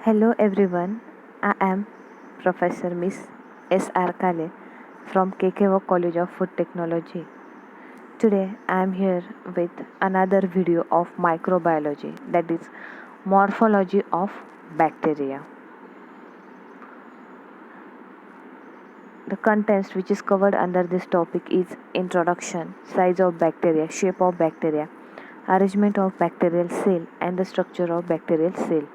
Hello everyone, I am Professor Miss S.R. Kale from KKO College of Food Technology. Today I am here with another video of microbiology, that is morphology of bacteria. The contents which is covered under this topic is introduction, size of bacteria, shape of bacteria, arrangement of bacterial cell and the structure of bacterial cell.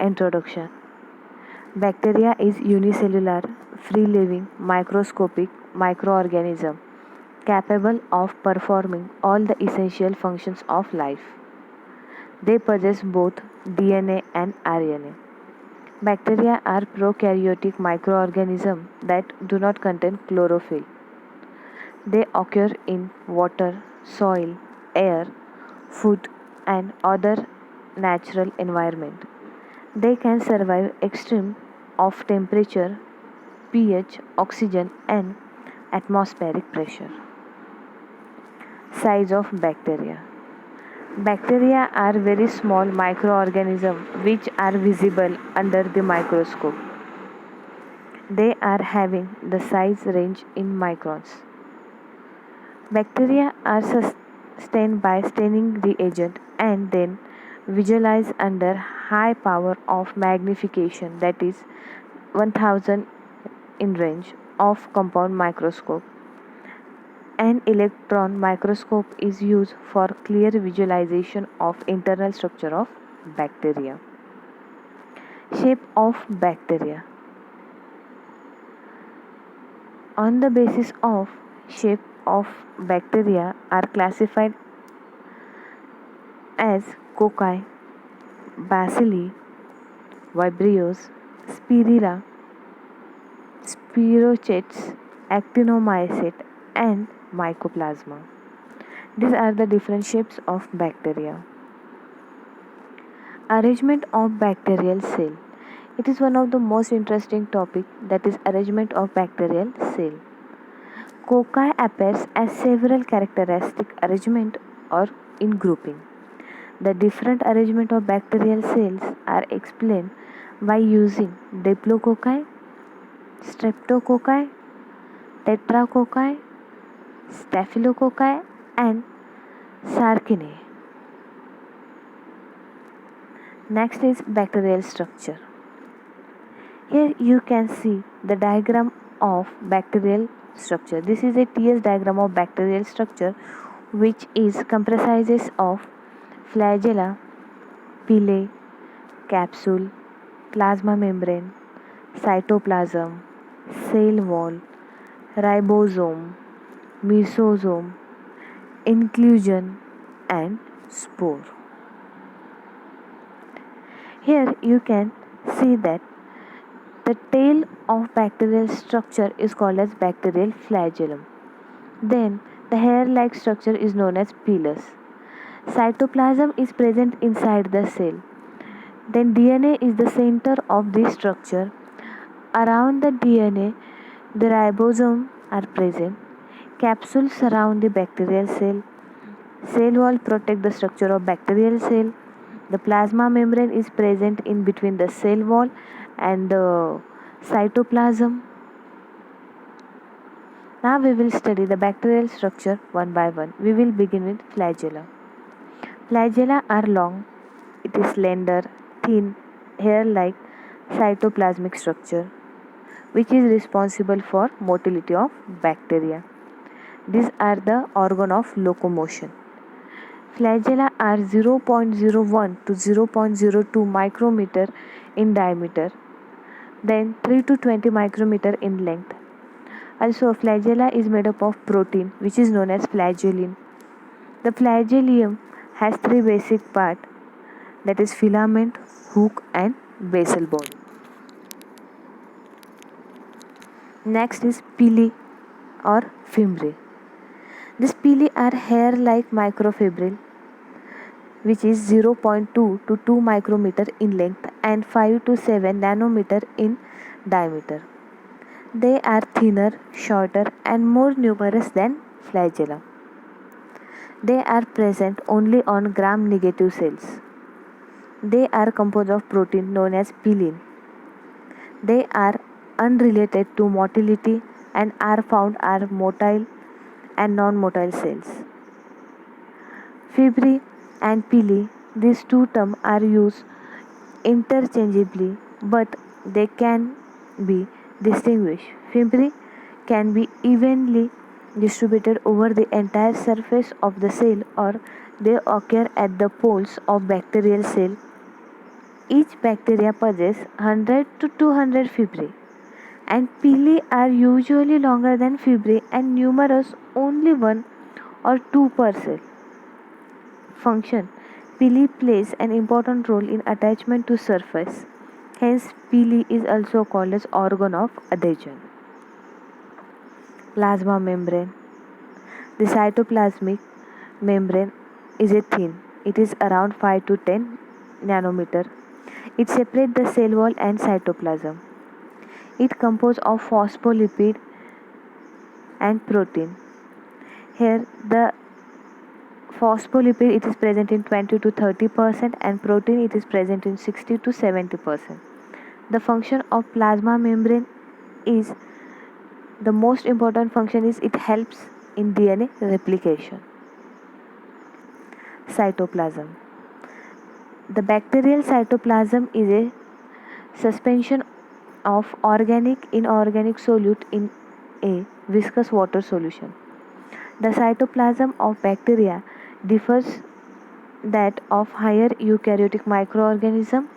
Introduction. Bacteria is unicellular, free-living, microscopic microorganism capable of performing all the essential functions of life. They possess both DNA and RNA. Bacteria are prokaryotic microorganisms that do not contain chlorophyll. They occur in water, soil, air, food, and other natural environment. They can survive extreme of temperature, pH, oxygen, and atmospheric pressure. Size of bacteria. Bacteria are very small microorganisms which are visible under the microscope. They are having the size range in microns. Bacteria are sustained by staining reagent and then visualized under high power of magnification, that is 1000 in range of compound microscope. An electron microscope is used for clear visualization of internal structure of bacteria. Shape of bacteria. On the basis of shape of bacteria are classified as cocci, bacilli, vibrios, spirilla, spirochetes, actinomycete, and mycoplasma. These are the different shapes of bacteria. Arrangement of bacterial cell. It is one of the most interesting topic, that is arrangement of bacterial cell. Cocci appears as several characteristic arrangement or in grouping. The different arrangement of bacterial cells are explained by using diplococci, streptococci, tetracocci, staphylococci, and Sarcinae. Next is bacterial structure. Here you can see the diagram of bacterial structure. This is a TS diagram of bacterial structure, which is comprises of flagella, pili, capsule, plasma membrane, cytoplasm, cell wall, ribosome, mesosome, inclusion, and spore. Here you can see that the tail of bacterial structure is called as bacterial flagellum. Then the hair-like structure is known as pilus. Cytoplasm is present inside the cell. Then DNA is the center of this structure. Around the DNA, the ribosome are present. Capsules surround the bacterial cell. Cell wall protect the structure of bacterial cell. The plasma membrane is present in between the cell wall and the cytoplasm. Now we will study the bacterial structure one by one. We will begin with flagella. Flagella are long. It is slender, thin, hair-like cytoplasmic structure which is responsible for motility of bacteria. These are the organ of locomotion. Flagella are 0.01 to 0.02 micrometer in diameter, then 3 to 20 micrometer in length. Also, flagella is made up of protein which is known as flagellin. The flagellum has three basic parts, that is filament, hook, and basal body. Next is pili or fimbriae. These pili are hair-like microfibril which is 0.2 to 2 micrometer in length and 5 to 7 nanometer in diameter. They are thinner, shorter, and more numerous than flagella. They are present only on gram-negative cells. They are composed of protein known as pillin. They are unrelated to motility and are found are motile and non-motile cells. Fibri and pili, these two terms are used interchangeably, but they can be distinguished. Fibri can be evenly distributed over the entire surface of the cell or they occur at the poles of bacterial cell. Each bacteria possesses 100 to 200 fibri, and pili are usually longer than fibri and numerous only one or two per cell. Function: pili plays an important role in attachment to surface. Hence, pili is also called as organ of adhesion. Plasma membrane. The cytoplasmic membrane is a thin. It is around 5 to 10 nanometer. It separates the cell wall and cytoplasm. It composed of phospholipid and protein. Here the phospholipid it is present in 20 to 30% and protein it is present in 60 to 70%. The function of plasma membrane is the most important function is it helps in DNA replication. Cytoplasm. The bacterial cytoplasm is a suspension of organic inorganic solute in a viscous water solution. The cytoplasm of bacteria differs that of higher eukaryotic microorganism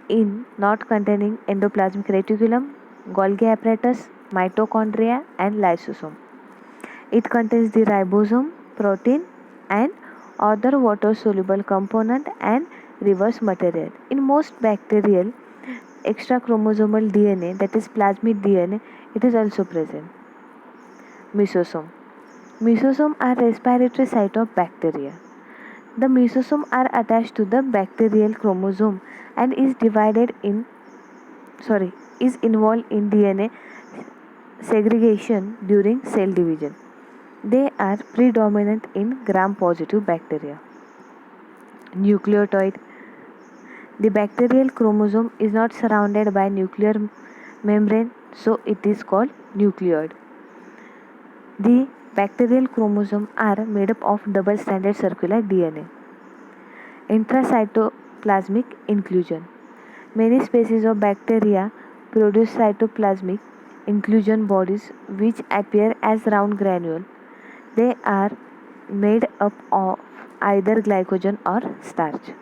in not containing endoplasmic reticulum, Golgi apparatus, mitochondria and lysosome. It contains the ribosome, protein and other water soluble component and reverse material. In most bacterial extrachromosomal DNA, that is plasmid DNA, it is also present. Mesosome. Mesosome are respiratory site of bacteria. The mesosome are attached to the bacterial chromosome and is involved in DNA segregation during cell division. They are predominant in gram-positive bacteria. Nucleotide. The bacterial chromosome is not surrounded by nuclear membrane, so it is called nucleoid. The bacterial chromosomes are made up of double-stranded circular DNA. Intracytoplasmic inclusion. Many species of bacteria produce cytoplasmic inclusion bodies which appear as round granules. They are made up of either glycogen or starch.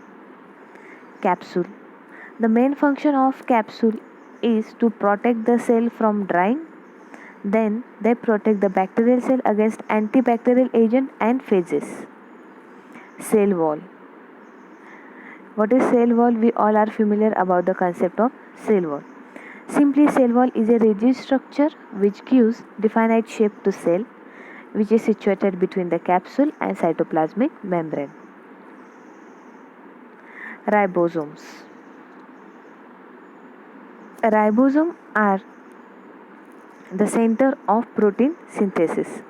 Capsule. The main function of capsule is to protect the cell from drying. Then they protect the bacterial cell against antibacterial agent and phages. Cell wall. What is cell wall? We all are familiar about the concept of cell wall. Simply, cell wall is a rigid structure which gives definite shape to cell, which is situated between the capsule and cytoplasmic membrane. Ribosomes. Ribosomes are the center of protein synthesis.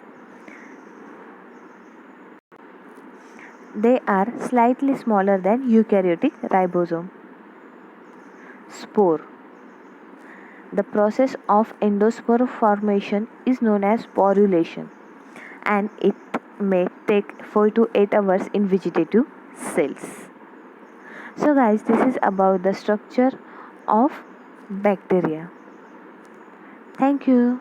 They are slightly smaller than eukaryotic ribosome. Spore. The process of endospore formation is known as sporulation and it may take 4 to 8 hours in vegetative cells. So guys, this is about the structure of bacteria. Thank you.